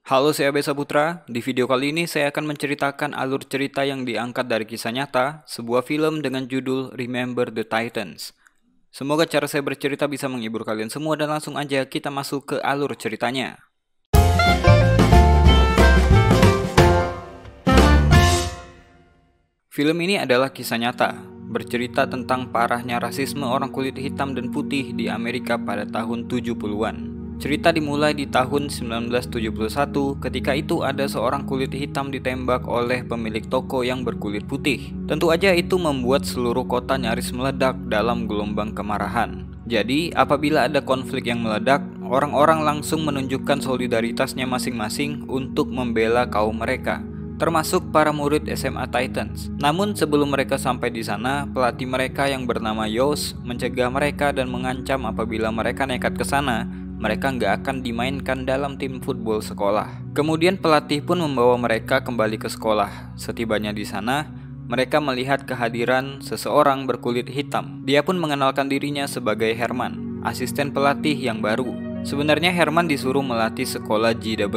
Halo, saya Besa Putra. Di video kali ini saya akan menceritakan alur cerita yang diangkat dari kisah nyata, sebuah film dengan judul Remember the Titans. Semoga cara saya bercerita bisa menghibur kalian semua dan langsung aja kita masuk ke alur ceritanya. Film ini adalah kisah nyata, bercerita tentang parahnya rasisme orang kulit hitam dan putih di Amerika pada tahun 70-an. Cerita dimulai di tahun 1971, ketika itu ada seorang kulit hitam ditembak oleh pemilik toko yang berkulit putih. Tentu aja itu membuat seluruh kota nyaris meledak dalam gelombang kemarahan. Jadi, apabila ada konflik yang meledak, orang-orang langsung menunjukkan solidaritasnya masing-masing untuk membela kaum mereka, termasuk para murid SMA Titans. Namun sebelum mereka sampai di sana, pelatih mereka yang bernama Yos mencegah mereka dan mengancam apabila mereka nekat ke sana, mereka nggak akan dimainkan dalam tim football sekolah. Kemudian pelatih pun membawa mereka kembali ke sekolah. Setibanya di sana, mereka melihat kehadiran seseorang berkulit hitam. Dia pun mengenalkan dirinya sebagai Herman, asisten pelatih yang baru. Sebenarnya Herman disuruh melatih sekolah GW,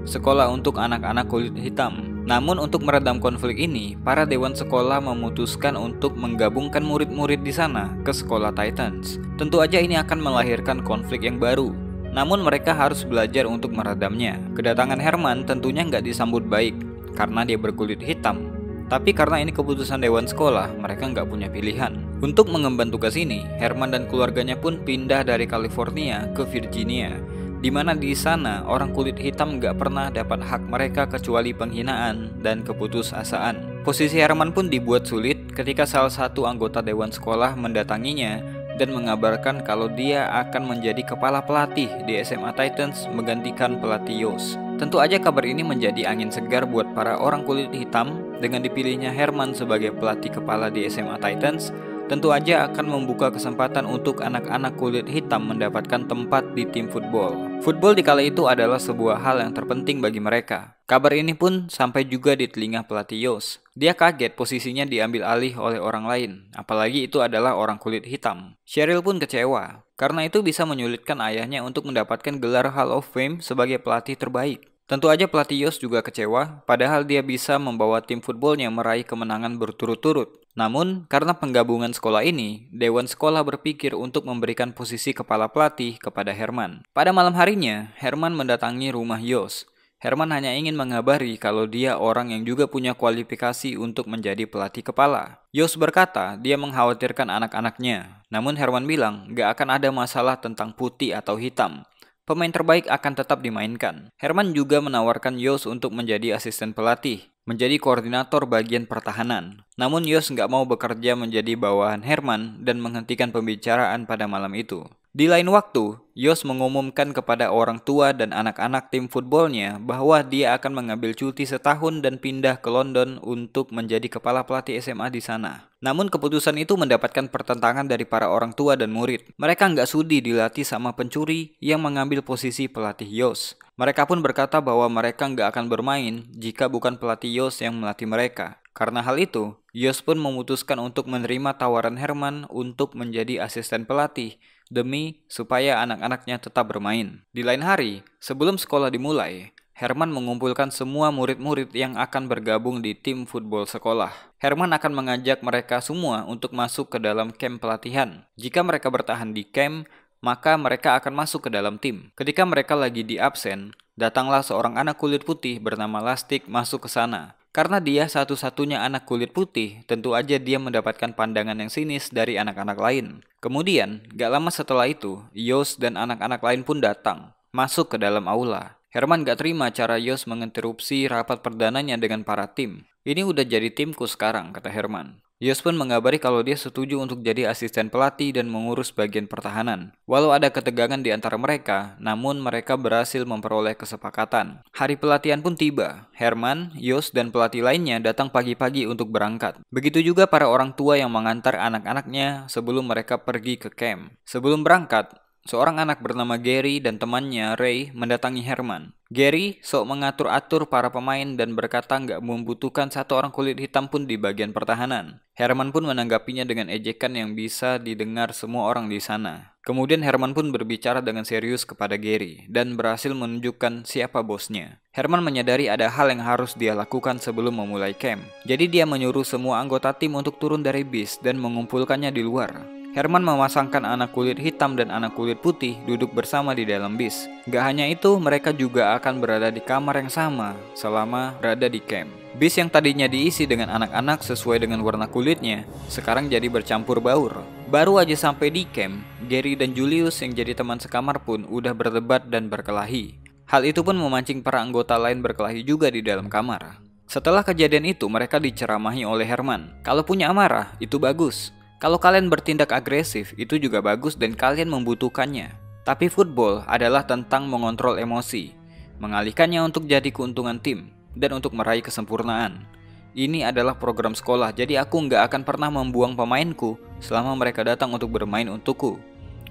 sekolah untuk anak-anak kulit hitam. Namun untuk meredam konflik ini, para dewan sekolah memutuskan untuk menggabungkan murid-murid di sana ke sekolah Titans. Tentu aja ini akan melahirkan konflik yang baru. Namun mereka harus belajar untuk meredamnya. Kedatangan Herman tentunya nggak disambut baik karena dia berkulit hitam. Tapi karena ini keputusan dewan sekolah, mereka nggak punya pilihan. Untuk mengemban tugas ini, Herman dan keluarganya pun pindah dari California ke Virginia, di mana di sana orang kulit hitam nggak pernah dapat hak mereka kecuali penghinaan dan keputusasaan. Posisi Herman pun dibuat sulit ketika salah satu anggota dewan sekolah mendatanginya dan mengabarkan kalau dia akan menjadi kepala pelatih di SMA Titans menggantikan pelatih Yos. Tentu aja kabar ini menjadi angin segar buat para orang kulit hitam. Dengan dipilihnya Herman sebagai pelatih kepala di SMA Titans, tentu aja akan membuka kesempatan untuk anak-anak kulit hitam mendapatkan tempat di tim football. Football di kala itu adalah sebuah hal yang terpenting bagi mereka. Kabar ini pun sampai juga di telinga pelatih Yos. Dia kaget posisinya diambil alih oleh orang lain, apalagi itu adalah orang kulit hitam. Cheryl pun kecewa, karena itu bisa menyulitkan ayahnya untuk mendapatkan gelar Hall of Fame sebagai pelatih terbaik. Tentu aja pelatih Yos juga kecewa, padahal dia bisa membawa tim footballnya meraih kemenangan berturut-turut. Namun, karena penggabungan sekolah ini, dewan sekolah berpikir untuk memberikan posisi kepala pelatih kepada Herman. Pada malam harinya, Herman mendatangi rumah Yos. Herman hanya ingin mengabari kalau dia orang yang juga punya kualifikasi untuk menjadi pelatih kepala. Yos berkata dia mengkhawatirkan anak-anaknya. Namun Herman bilang gak akan ada masalah tentang putih atau hitam. Pemain terbaik akan tetap dimainkan. Herman juga menawarkan Yos untuk menjadi asisten pelatih, menjadi koordinator bagian pertahanan. Namun Yos nggak mau bekerja menjadi bawahan Herman dan menghentikan pembicaraan pada malam itu. Di lain waktu, Yos mengumumkan kepada orang tua dan anak-anak tim footballnya bahwa dia akan mengambil cuti setahun dan pindah ke London untuk menjadi kepala pelatih SMA di sana. Namun keputusan itu mendapatkan pertentangan dari para orang tua dan murid. Mereka nggak sudi dilatih sama pencuri yang mengambil posisi pelatih Yos. Mereka pun berkata bahwa mereka nggak akan bermain jika bukan pelatih Yos yang melatih mereka. Karena hal itu, Yos pun memutuskan untuk menerima tawaran Herman untuk menjadi asisten pelatih demi supaya anak-anaknya tetap bermain. Di lain hari, sebelum sekolah dimulai, Herman mengumpulkan semua murid-murid yang akan bergabung di tim football sekolah. Herman akan mengajak mereka semua untuk masuk ke dalam camp pelatihan. Jika mereka bertahan di camp, maka mereka akan masuk ke dalam tim. Ketika mereka lagi di absen, datanglah seorang anak kulit putih bernama Lastik masuk ke sana. Karena dia satu-satunya anak kulit putih, tentu aja dia mendapatkan pandangan yang sinis dari anak-anak lain. Kemudian, gak lama setelah itu, Yos dan anak-anak lain pun datang, masuk ke dalam aula. Herman gak terima cara Yos menginterupsi rapat perdananya dengan para tim. Ini udah jadi timku sekarang, kata Herman. Yos pun mengabari kalau dia setuju untuk jadi asisten pelatih dan mengurus bagian pertahanan. Walau ada ketegangan di antara mereka, namun mereka berhasil memperoleh kesepakatan. Hari pelatihan pun tiba. Herman, Yos, dan pelatih lainnya datang pagi-pagi untuk berangkat. Begitu juga para orang tua yang mengantar anak-anaknya sebelum mereka pergi ke camp. Sebelum berangkat, seorang anak bernama Gary dan temannya Ray mendatangi Herman. Gary sok mengatur-atur para pemain dan berkata nggak membutuhkan satu orang kulit hitam pun di bagian pertahanan. Herman pun menanggapinya dengan ejekan yang bisa didengar semua orang di sana. Kemudian Herman pun berbicara dengan serius kepada Gary dan berhasil menunjukkan siapa bosnya. Herman menyadari ada hal yang harus dia lakukan sebelum memulai camp. Jadi dia menyuruh semua anggota tim untuk turun dari bis dan mengumpulkannya di luar. Herman memasangkan anak kulit hitam dan anak kulit putih duduk bersama di dalam bis. Gak hanya itu, mereka juga akan berada di kamar yang sama selama berada di camp. Bis yang tadinya diisi dengan anak-anak sesuai dengan warna kulitnya, sekarang jadi bercampur baur. Baru aja sampai di camp, Gary dan Julius yang jadi teman sekamar pun udah berdebat dan berkelahi. Hal itu pun memancing para anggota lain berkelahi juga di dalam kamar. Setelah kejadian itu, mereka diceramahi oleh Herman. Kalau punya amarah, itu bagus. Kalau kalian bertindak agresif, itu juga bagus dan kalian membutuhkannya. Tapi football adalah tentang mengontrol emosi, mengalihkannya untuk jadi keuntungan tim, dan untuk meraih kesempurnaan. Ini adalah program sekolah, jadi aku nggak akan pernah membuang pemainku selama mereka datang untuk bermain untukku.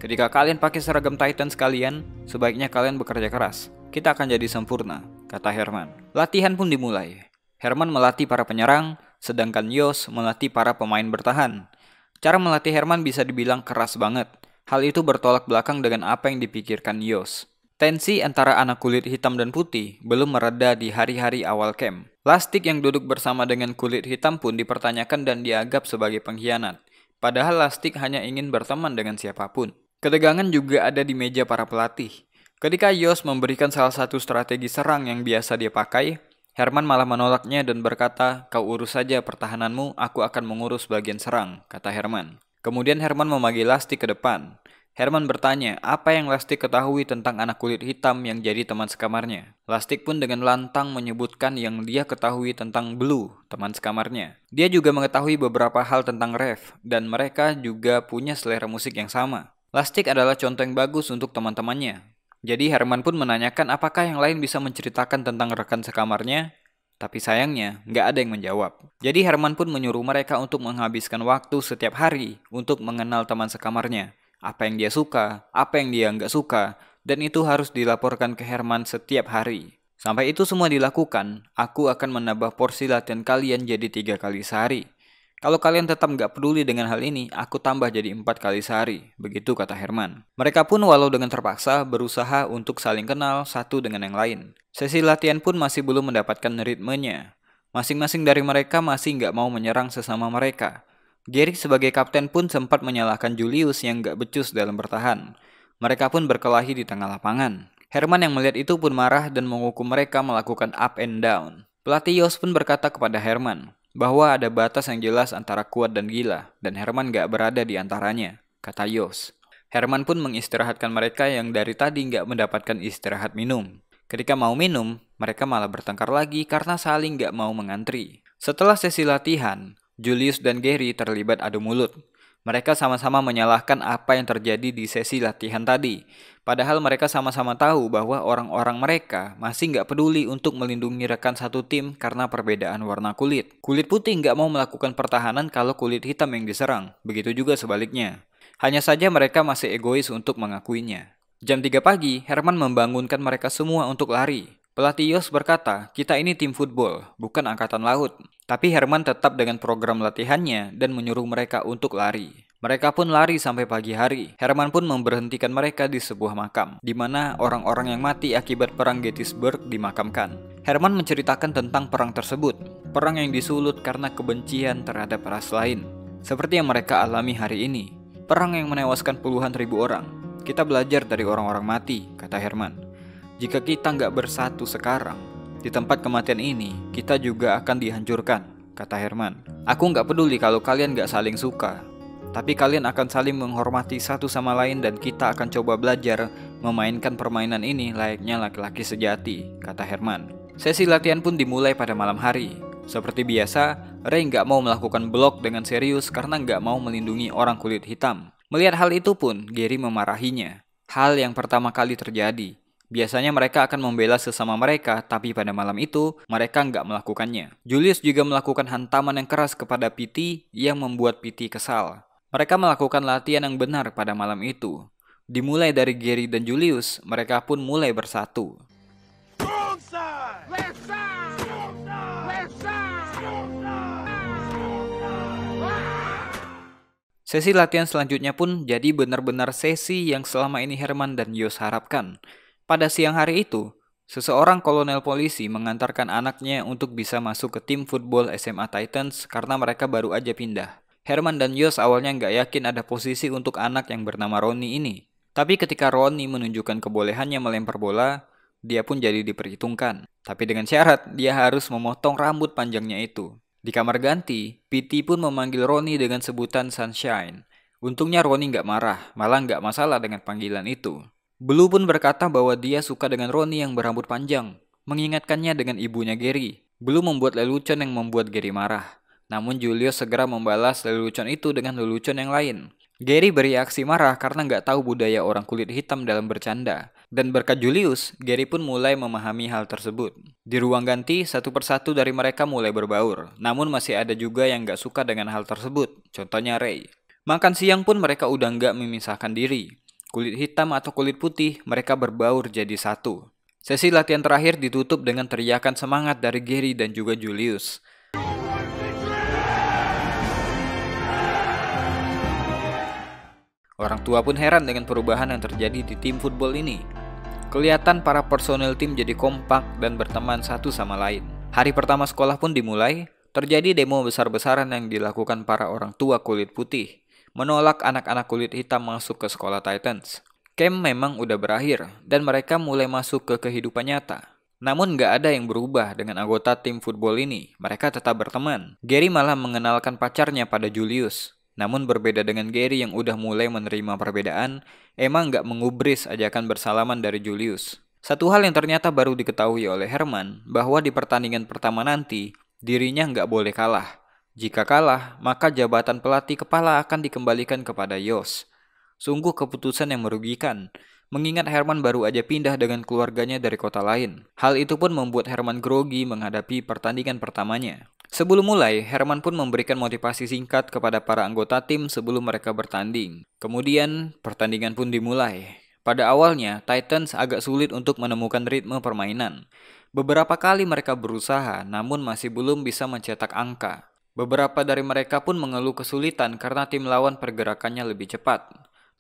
Ketika kalian pakai seragam Titans kalian, sebaiknya kalian bekerja keras. Kita akan jadi sempurna, kata Herman. Latihan pun dimulai. Herman melatih para penyerang, sedangkan Yos melatih para pemain bertahan. Cara melatih Herman bisa dibilang keras banget. Hal itu bertolak belakang dengan apa yang dipikirkan Yos. Tensi antara anak kulit hitam dan putih belum mereda di hari-hari awal camp. Lastik yang duduk bersama dengan kulit hitam pun dipertanyakan dan dianggap sebagai pengkhianat. Padahal Lastik hanya ingin berteman dengan siapapun. Ketegangan juga ada di meja para pelatih. Ketika Yos memberikan salah satu strategi serang yang biasa dia pakai, Herman malah menolaknya dan berkata, "Kau urus saja pertahananmu, aku akan mengurus bagian serang," kata Herman. Kemudian Herman memanggil Lastik ke depan. Herman bertanya, apa yang Lastik ketahui tentang anak kulit hitam yang jadi teman sekamarnya. Lastik pun dengan lantang menyebutkan yang dia ketahui tentang Blue, teman sekamarnya. Dia juga mengetahui beberapa hal tentang Rev, dan mereka juga punya selera musik yang sama. Lastik adalah contoh yang bagus untuk teman-temannya. Jadi Herman pun menanyakan apakah yang lain bisa menceritakan tentang rekan sekamarnya, tapi sayangnya nggak ada yang menjawab. Jadi Herman pun menyuruh mereka untuk menghabiskan waktu setiap hari untuk mengenal teman sekamarnya, apa yang dia suka, apa yang dia nggak suka, dan itu harus dilaporkan ke Herman setiap hari. Sampai itu semua dilakukan, aku akan menambah porsi latihan kalian jadi 3 kali sehari. Kalau kalian tetap nggak peduli dengan hal ini, aku tambah jadi 4 kali sehari. Begitu kata Herman. Mereka pun walau dengan terpaksa berusaha untuk saling kenal satu dengan yang lain. Sesi latihan pun masih belum mendapatkan ritmenya. Masing-masing dari mereka masih nggak mau menyerang sesama mereka. Gary sebagai kapten pun sempat menyalahkan Julius yang nggak becus dalam bertahan. Mereka pun berkelahi di tengah lapangan. Herman yang melihat itu pun marah dan menghukum mereka melakukan up and down. Pelatih Yos pun berkata kepada Herman bahwa ada batas yang jelas antara kuat dan gila, dan Herman gak berada di antaranya, kata Yos. Herman pun mengistirahatkan mereka yang dari tadi gak mendapatkan istirahat minum. Ketika mau minum, mereka malah bertengkar lagi karena saling gak mau mengantri. Setelah sesi latihan, Julius dan Gary terlibat adu mulut. Mereka sama-sama menyalahkan apa yang terjadi di sesi latihan tadi. Padahal mereka sama-sama tahu bahwa orang-orang mereka masih nggak peduli untuk melindungi rekan satu tim karena perbedaan warna kulit. Kulit putih nggak mau melakukan pertahanan kalau kulit hitam yang diserang. Begitu juga sebaliknya. Hanya saja mereka masih egois untuk mengakuinya. Jam 3 pagi, Herman membangunkan mereka semua untuk lari. Pelatih Yos berkata, kita ini tim football, bukan angkatan laut. Tapi Herman tetap dengan program latihannya dan menyuruh mereka untuk lari. Mereka pun lari sampai pagi hari. Herman pun memberhentikan mereka di sebuah makam, di mana orang-orang yang mati akibat perang Gettysburg dimakamkan. Herman menceritakan tentang perang tersebut, perang yang disulut karena kebencian terhadap ras lain, seperti yang mereka alami hari ini. Perang yang menewaskan puluhan ribu orang. Kita belajar dari orang-orang mati, kata Herman. Jika kita nggak bersatu sekarang, di tempat kematian ini, kita juga akan dihancurkan, kata Herman. Aku nggak peduli kalau kalian nggak saling suka, tapi kalian akan saling menghormati satu sama lain dan kita akan coba belajar memainkan permainan ini layaknya laki-laki sejati, kata Herman. Sesi latihan pun dimulai pada malam hari. Seperti biasa, Ray nggak mau melakukan blok dengan serius karena nggak mau melindungi orang kulit hitam. Melihat hal itu pun, Gary memarahinya. Hal yang pertama kali terjadi. Biasanya mereka akan membela sesama mereka, tapi pada malam itu, mereka nggak melakukannya. Julius juga melakukan hantaman yang keras kepada Pity yang membuat Pity kesal. Mereka melakukan latihan yang benar pada malam itu. Dimulai dari Gary dan Julius, mereka pun mulai bersatu. Sesi latihan selanjutnya pun jadi benar-benar sesi yang selama ini Herman dan Yos harapkan. Pada siang hari itu, seseorang kolonel polisi mengantarkan anaknya untuk bisa masuk ke tim football SMA Titans karena mereka baru aja pindah. Herman dan Yos awalnya nggak yakin ada posisi untuk anak yang bernama Ronnie ini. Tapi ketika Ronnie menunjukkan kebolehannya melempar bola, dia pun jadi diperhitungkan. Tapi dengan syarat dia harus memotong rambut panjangnya itu. Di kamar ganti, PT pun memanggil Ronnie dengan sebutan Sunshine. Untungnya Ronnie nggak marah, malah nggak masalah dengan panggilan itu. Blue pun berkata bahwa dia suka dengan Ronnie yang berambut panjang, mengingatkannya dengan ibunya Gary. Blue membuat lelucon yang membuat Gary marah. Namun Julius segera membalas lelucon itu dengan lelucon yang lain. Gary bereaksi marah karena nggak tahu budaya orang kulit hitam dalam bercanda. Dan berkat Julius, Gary pun mulai memahami hal tersebut. Di ruang ganti, satu persatu dari mereka mulai berbaur. Namun masih ada juga yang nggak suka dengan hal tersebut. Contohnya Ray. Makan siang pun mereka udah nggak memisahkan diri. Kulit hitam atau kulit putih, mereka berbaur jadi satu. Sesi latihan terakhir ditutup dengan teriakan semangat dari Gary dan juga Julius. Orang tua pun heran dengan perubahan yang terjadi di tim football ini. Kelihatan para personel tim jadi kompak dan berteman satu sama lain. Hari pertama sekolah pun dimulai, terjadi demo besar-besaran yang dilakukan para orang tua kulit putih, menolak anak-anak kulit hitam masuk ke sekolah Titans. Camp memang udah berakhir, dan mereka mulai masuk ke kehidupan nyata. Namun nggak ada yang berubah dengan anggota tim football ini, mereka tetap berteman. Gary malah mengenalkan pacarnya pada Julius. Namun berbeda dengan Gary yang udah mulai menerima perbedaan, Emma nggak mengubris ajakan bersalaman dari Julius. Satu hal yang ternyata baru diketahui oleh Herman, bahwa di pertandingan pertama nanti, dirinya nggak boleh kalah. Jika kalah, maka jabatan pelatih kepala akan dikembalikan kepada Yos. Sungguh keputusan yang merugikan, mengingat Herman baru aja pindah dengan keluarganya dari kota lain. Hal itu pun membuat Herman grogi menghadapi pertandingan pertamanya. Sebelum mulai, Herman pun memberikan motivasi singkat kepada para anggota tim sebelum mereka bertanding. Kemudian, pertandingan pun dimulai. Pada awalnya, Titans agak sulit untuk menemukan ritme permainan. Beberapa kali mereka berusaha, namun masih belum bisa mencetak angka. Beberapa dari mereka pun mengeluh kesulitan karena tim lawan pergerakannya lebih cepat.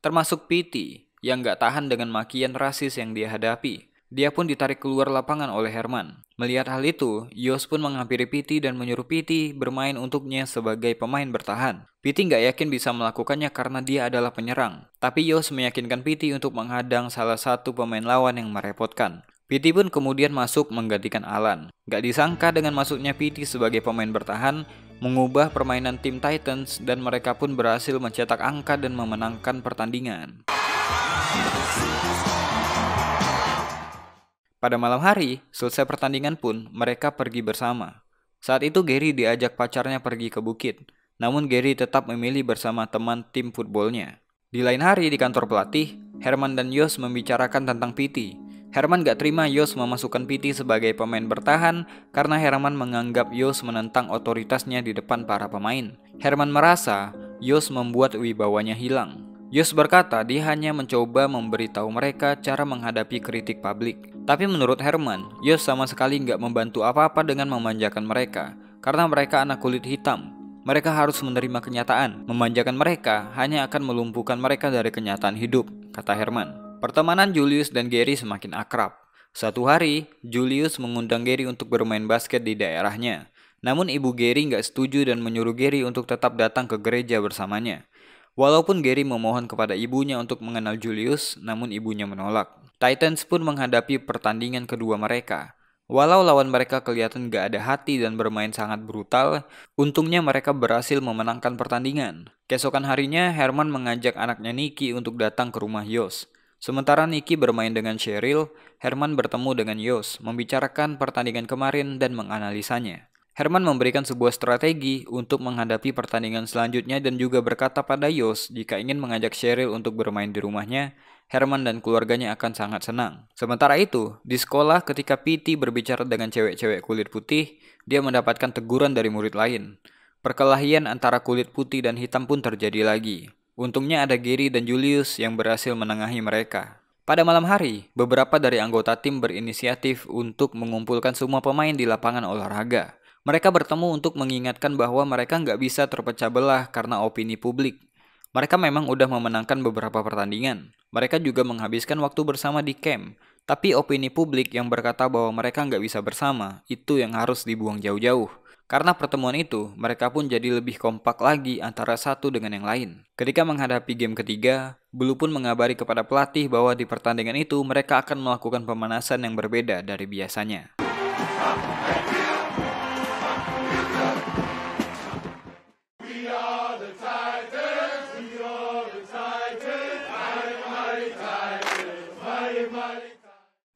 Termasuk PT, yang gak tahan dengan makian rasis yang dia hadapi. Dia pun ditarik keluar lapangan oleh Herman. Melihat hal itu, Yos pun menghampiri PT dan menyuruh PT bermain untuknya sebagai pemain bertahan. PT nggak yakin bisa melakukannya karena dia adalah penyerang. Tapi Yos meyakinkan PT untuk menghadang salah satu pemain lawan yang merepotkan. PT pun kemudian masuk menggantikan Alan. Gak disangka dengan masuknya PT sebagai pemain bertahan, mengubah permainan tim Titans dan mereka pun berhasil mencetak angka dan memenangkan pertandingan. Pada malam hari, selesai pertandingan pun, mereka pergi bersama. Saat itu Gary diajak pacarnya pergi ke bukit, namun Gary tetap memilih bersama teman tim footballnya. Di lain hari di kantor pelatih, Herman dan Yos membicarakan tentang PT. Herman gak terima Yos memasukkan PT sebagai pemain bertahan karena Herman menganggap Yos menentang otoritasnya di depan para pemain. Herman merasa Yos membuat wibawanya hilang. Yos berkata dia hanya mencoba memberitahu mereka cara menghadapi kritik publik. Tapi menurut Herman, Yos sama sekali nggak membantu apa-apa dengan memanjakan mereka. Karena mereka anak kulit hitam. Mereka harus menerima kenyataan. Memanjakan mereka hanya akan melumpuhkan mereka dari kenyataan hidup, kata Herman. Pertemanan Julius dan Gary semakin akrab. Suatu hari, Julius mengundang Gary untuk bermain basket di daerahnya. Namun ibu Gary nggak setuju dan menyuruh Gary untuk tetap datang ke gereja bersamanya. Walaupun Gary memohon kepada ibunya untuk mengenal Julius, namun ibunya menolak. Titans pun menghadapi pertandingan kedua mereka. Walau lawan mereka kelihatan gak ada hati dan bermain sangat brutal, untungnya mereka berhasil memenangkan pertandingan. Keesokan harinya, Herman mengajak anaknya Nicky untuk datang ke rumah Yos. Sementara Nicky bermain dengan Cheryl, Herman bertemu dengan Yos, membicarakan pertandingan kemarin dan menganalisanya. Herman memberikan sebuah strategi untuk menghadapi pertandingan selanjutnya dan juga berkata pada Yos jika ingin mengajak Cheryl untuk bermain di rumahnya, Herman dan keluarganya akan sangat senang. Sementara itu, di sekolah ketika PT berbicara dengan cewek-cewek kulit putih, dia mendapatkan teguran dari murid lain. Perkelahian antara kulit putih dan hitam pun terjadi lagi. Untungnya ada Gary dan Julius yang berhasil menengahi mereka. Pada malam hari, beberapa dari anggota tim berinisiatif untuk mengumpulkan semua pemain di lapangan olahraga. Mereka bertemu untuk mengingatkan bahwa mereka nggak bisa terpecah belah karena opini publik. Mereka memang udah memenangkan beberapa pertandingan. Mereka juga menghabiskan waktu bersama di camp. Tapi opini publik yang berkata bahwa mereka nggak bisa bersama, itu yang harus dibuang jauh-jauh. Karena pertemuan itu, mereka pun jadi lebih kompak lagi antara satu dengan yang lain. Ketika menghadapi game ketiga, Blue pun mengabari kepada pelatih bahwa di pertandingan itu mereka akan melakukan pemanasan yang berbeda dari biasanya.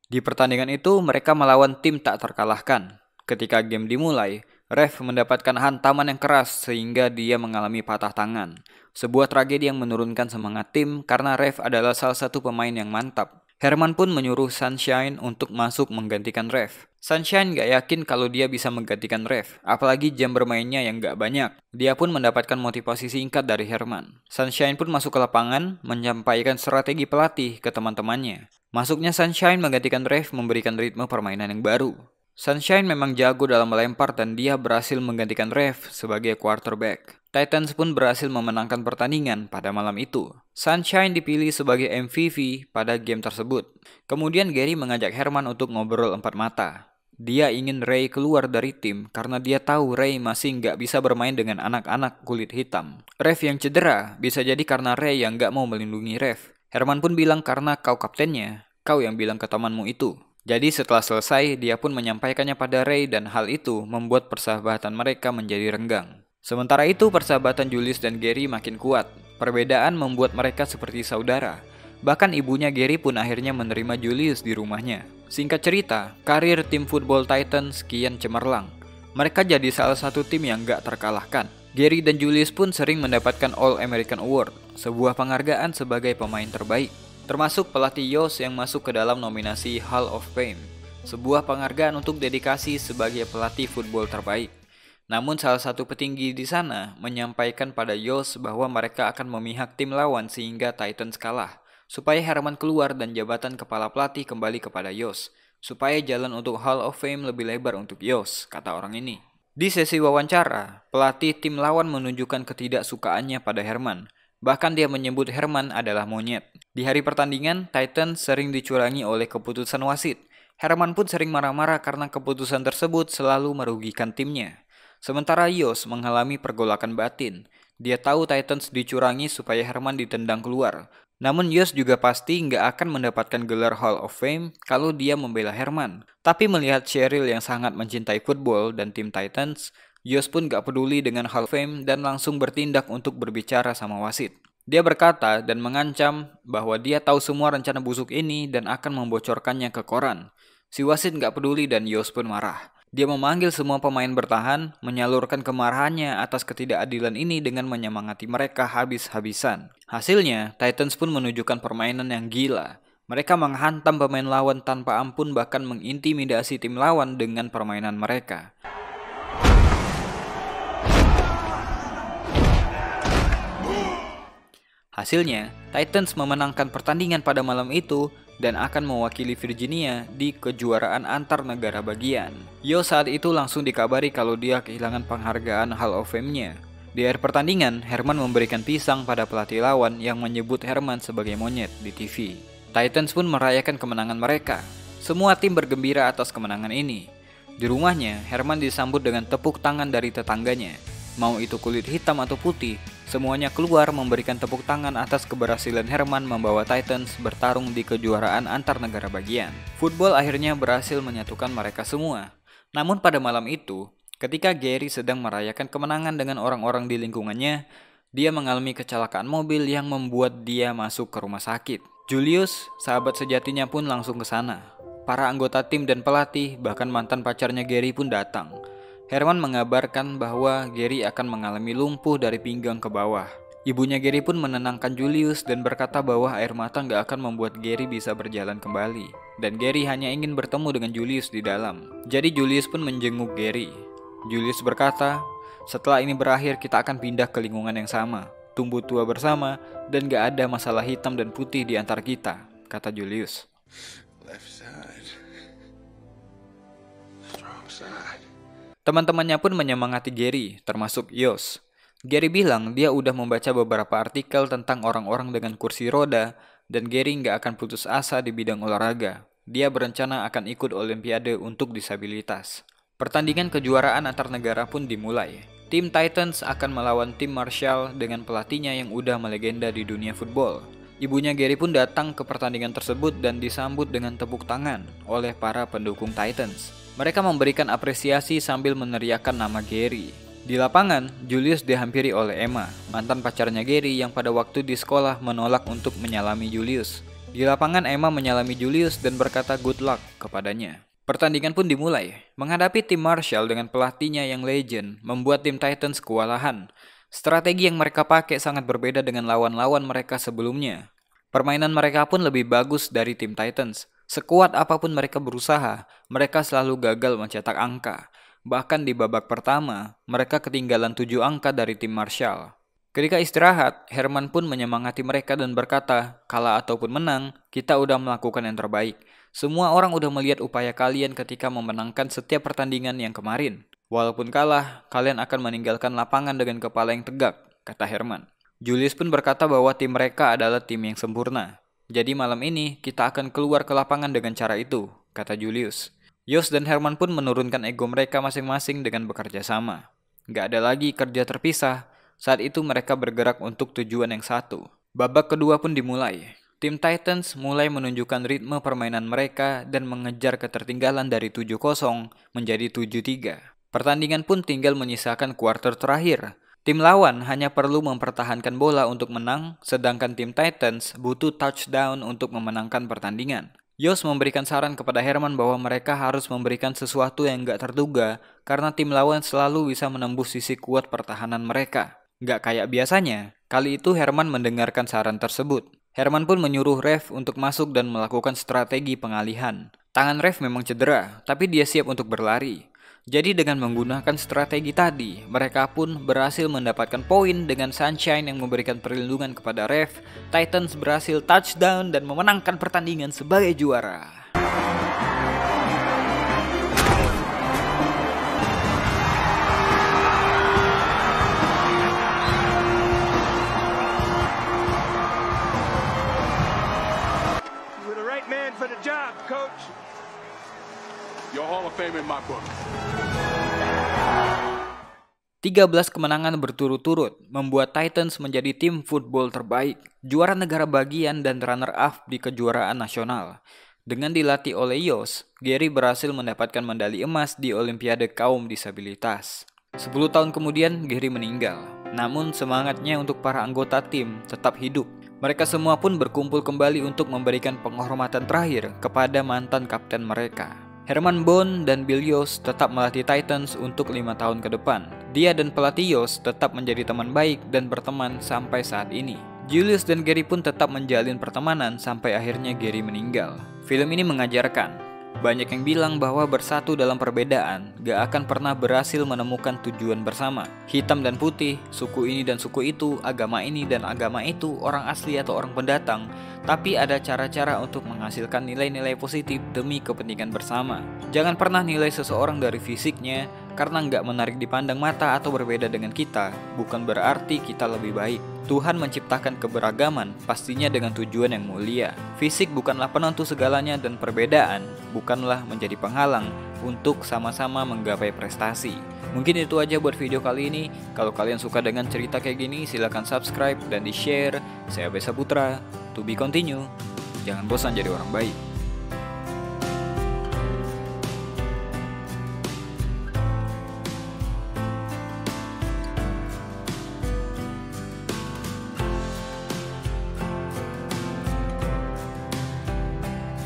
Di pertandingan itu, mereka melawan tim tak terkalahkan. Ketika game dimulai, ref mendapatkan hantaman yang keras sehingga dia mengalami patah tangan. Sebuah tragedi yang menurunkan semangat tim karena ref adalah salah satu pemain yang mantap. Herman pun menyuruh Sunshine untuk masuk menggantikan ref. Sunshine gak yakin kalau dia bisa menggantikan ref, apalagi jam bermainnya yang gak banyak. Dia pun mendapatkan motivasi singkat dari Herman. Sunshine pun masuk ke lapangan, menyampaikan strategi pelatih ke teman-temannya. Masuknya Sunshine menggantikan ref memberikan ritme permainan yang baru. Sunshine memang jago dalam melempar dan dia berhasil menggantikan ref sebagai quarterback. Titans pun berhasil memenangkan pertandingan pada malam itu. Sunshine dipilih sebagai MVP pada game tersebut. Kemudian Gary mengajak Herman untuk ngobrol empat mata. Dia ingin Ray keluar dari tim karena dia tahu Ray masih nggak bisa bermain dengan anak-anak kulit hitam. Ref yang cedera bisa jadi karena Ray yang nggak mau melindungi ref. Herman pun bilang karena kau kaptennya, kau yang bilang ke temanmu itu. Jadi setelah selesai, dia pun menyampaikannya pada Ray dan hal itu membuat persahabatan mereka menjadi renggang. Sementara itu, persahabatan Julius dan Gary makin kuat. Perbedaan membuat mereka seperti saudara. Bahkan ibunya Gary pun akhirnya menerima Julius di rumahnya. Singkat cerita, karir tim football Titans kian cemerlang. Mereka jadi salah satu tim yang gak terkalahkan. Gary dan Julius pun sering mendapatkan All-American Award, sebuah penghargaan sebagai pemain terbaik. Termasuk pelatih Yost yang masuk ke dalam nominasi Hall of Fame, sebuah penghargaan untuk dedikasi sebagai pelatih football terbaik. Namun salah satu petinggi di sana menyampaikan pada Yost bahwa mereka akan memihak tim lawan sehingga Titans kalah, supaya Herman keluar dan jabatan kepala pelatih kembali kepada Yost, supaya jalan untuk Hall of Fame lebih lebar untuk Yost, kata orang ini. Di sesi wawancara, pelatih tim lawan menunjukkan ketidaksukaannya pada Herman. Bahkan dia menyebut Herman adalah monyet. Di hari pertandingan, Titans sering dicurangi oleh keputusan wasit. Herman pun sering marah-marah karena keputusan tersebut selalu merugikan timnya. Sementara Yost mengalami pergolakan batin. Dia tahu Titans dicurangi supaya Herman ditendang keluar. Namun Yost juga pasti nggak akan mendapatkan gelar Hall of Fame kalau dia membela Herman. Tapi melihat Cheryl yang sangat mencintai football dan tim Titans, Yost pun gak peduli dengan Hall of Fame dan langsung bertindak untuk berbicara sama wasit. Dia berkata dan mengancam bahwa dia tahu semua rencana busuk ini dan akan membocorkannya ke koran. Si wasit gak peduli dan Yost pun marah. Dia memanggil semua pemain bertahan, menyalurkan kemarahannya atas ketidakadilan ini dengan menyemangati mereka habis-habisan. Hasilnya, Titans pun menunjukkan permainan yang gila. Mereka menghantam pemain lawan tanpa ampun bahkan mengintimidasi tim lawan dengan permainan mereka. Hasilnya, Titans memenangkan pertandingan pada malam itu dan akan mewakili Virginia di kejuaraan antar negara bagian. Yost saat itu langsung dikabari kalau dia kehilangan penghargaan Hall of Fame-nya. Di akhir pertandingan, Herman memberikan pisang pada pelatih lawan yang menyebut Herman sebagai monyet di TV. Titans pun merayakan kemenangan mereka. Semua tim bergembira atas kemenangan ini. Di rumahnya, Herman disambut dengan tepuk tangan dari tetangganya. Mau itu kulit hitam atau putih, semuanya keluar memberikan tepuk tangan atas keberhasilan Herman membawa Titans bertarung di kejuaraan antar negara bagian. Football akhirnya berhasil menyatukan mereka semua. Namun pada malam itu, ketika Gary sedang merayakan kemenangan dengan orang-orang di lingkungannya, dia mengalami kecelakaan mobil yang membuat dia masuk ke rumah sakit. Julius, sahabat sejatinya pun langsung ke sana. Para anggota tim dan pelatih, bahkan mantan pacarnya Gary pun datang. Herman mengabarkan bahwa Gary akan mengalami lumpuh dari pinggang ke bawah. Ibunya Gary pun menenangkan Julius dan berkata bahwa air mata nggak akan membuat Gary bisa berjalan kembali. Dan Gary hanya ingin bertemu dengan Julius di dalam. Jadi Julius pun menjenguk Gary. Julius berkata, setelah ini berakhir kita akan pindah ke lingkungan yang sama. tumbuh tua bersama, dan gak ada masalah hitam dan putih di antara kita, kata Julius. Teman-temannya pun menyemangati Gary, termasuk Yos. Gary bilang dia udah membaca beberapa artikel tentang orang-orang dengan kursi roda, dan Gary nggak akan putus asa di bidang olahraga. Dia berencana akan ikut Olimpiade untuk disabilitas. Pertandingan kejuaraan antar negara pun dimulai. Tim Titans akan melawan tim Marshall dengan pelatihnya yang udah melegenda di dunia football. Ibunya Gary pun datang ke pertandingan tersebut dan disambut dengan tepuk tangan oleh para pendukung Titans. Mereka memberikan apresiasi sambil meneriakkan nama Gary. Di lapangan, Julius dihampiri oleh Emma, mantan pacarnya Gary yang pada waktu di sekolah menolak untuk menyalami Julius. Di lapangan, Emma menyalami Julius dan berkata good luck kepadanya. Pertandingan pun dimulai. Menghadapi tim Marshall dengan pelatihnya yang legend, membuat tim Titans kewalahan. Strategi yang mereka pakai sangat berbeda dengan lawan-lawan mereka sebelumnya. Permainan mereka pun lebih bagus dari tim Titans. Sekuat apapun mereka berusaha, mereka selalu gagal mencetak angka. Bahkan di babak pertama, mereka ketinggalan 7 angka dari tim Marshall. Ketika istirahat, Herman pun menyemangati mereka dan berkata, kalah ataupun menang, kita udah melakukan yang terbaik. Semua orang udah melihat upaya kalian ketika memenangkan setiap pertandingan yang kemarin. Walaupun kalah, kalian akan meninggalkan lapangan dengan kepala yang tegak, kata Herman. Julius pun berkata bahwa tim mereka adalah tim yang sempurna. Jadi malam ini kita akan keluar ke lapangan dengan cara itu, kata Julius. Yos dan Herman pun menurunkan ego mereka masing-masing dengan bekerja sama. Gak ada lagi kerja terpisah, saat itu mereka bergerak untuk tujuan yang satu. Babak kedua pun dimulai. Tim Titans mulai menunjukkan ritme permainan mereka dan mengejar ketertinggalan dari 7-0 menjadi 7-3. Pertandingan pun tinggal menyisakan kuarter terakhir. Tim lawan hanya perlu mempertahankan bola untuk menang, sedangkan tim Titans butuh touchdown untuk memenangkan pertandingan. Yos memberikan saran kepada Herman bahwa mereka harus memberikan sesuatu yang gak terduga karena tim lawan selalu bisa menembus sisi kuat pertahanan mereka. Gak kayak biasanya, kali itu Herman mendengarkan saran tersebut. Herman pun menyuruh ref untuk masuk dan melakukan strategi pengalihan. Tangan ref memang cedera, tapi dia siap untuk berlari. Jadi dengan menggunakan strategi tadi, mereka pun berhasil mendapatkan poin dengan Sunshine yang memberikan perlindungan kepada ref. Titans berhasil touchdown dan memenangkan pertandingan sebagai juara. You were the right man for the job, coach. Your Hall of Fame in my book. 13 kemenangan berturut-turut membuat Titans menjadi tim football terbaik, juara negara bagian dan runner-up di kejuaraan nasional. Dengan dilatih oleh Yos, Gary berhasil mendapatkan medali emas di Olimpiade kaum disabilitas. 10 tahun kemudian Gary meninggal, namun semangatnya untuk para anggota tim tetap hidup. Mereka semua pun berkumpul kembali untuk memberikan penghormatan terakhir kepada mantan kapten mereka. Herman Bond dan Bill Yos tetap melatih Titans untuk 5 tahun ke depan. Dia dan pelatih Yos tetap menjadi teman baik dan berteman sampai saat ini. Julius dan Gary pun tetap menjalin pertemanan sampai akhirnya Gary meninggal. Film ini mengajarkan, banyak yang bilang bahwa bersatu dalam perbedaan gak akan pernah berhasil menemukan tujuan bersama. Hitam dan putih, suku ini dan suku itu, agama ini dan agama itu, orang asli atau orang pendatang. Tapi ada cara-cara untuk menghasilkan nilai-nilai positif demi kepentingan bersama. Jangan pernah nilai seseorang dari fisiknya, karena nggak menarik dipandang mata atau berbeda dengan kita, bukan berarti kita lebih baik. Tuhan menciptakan keberagaman, pastinya dengan tujuan yang mulia. Fisik bukanlah penentu segalanya dan perbedaan bukanlah menjadi penghalang untuk sama-sama menggapai prestasi. Mungkin itu aja buat video kali ini. Kalau kalian suka dengan cerita kayak gini, silahkan subscribe dan di-share. Saya Besa Putra, to be continue. Jangan bosan jadi orang baik.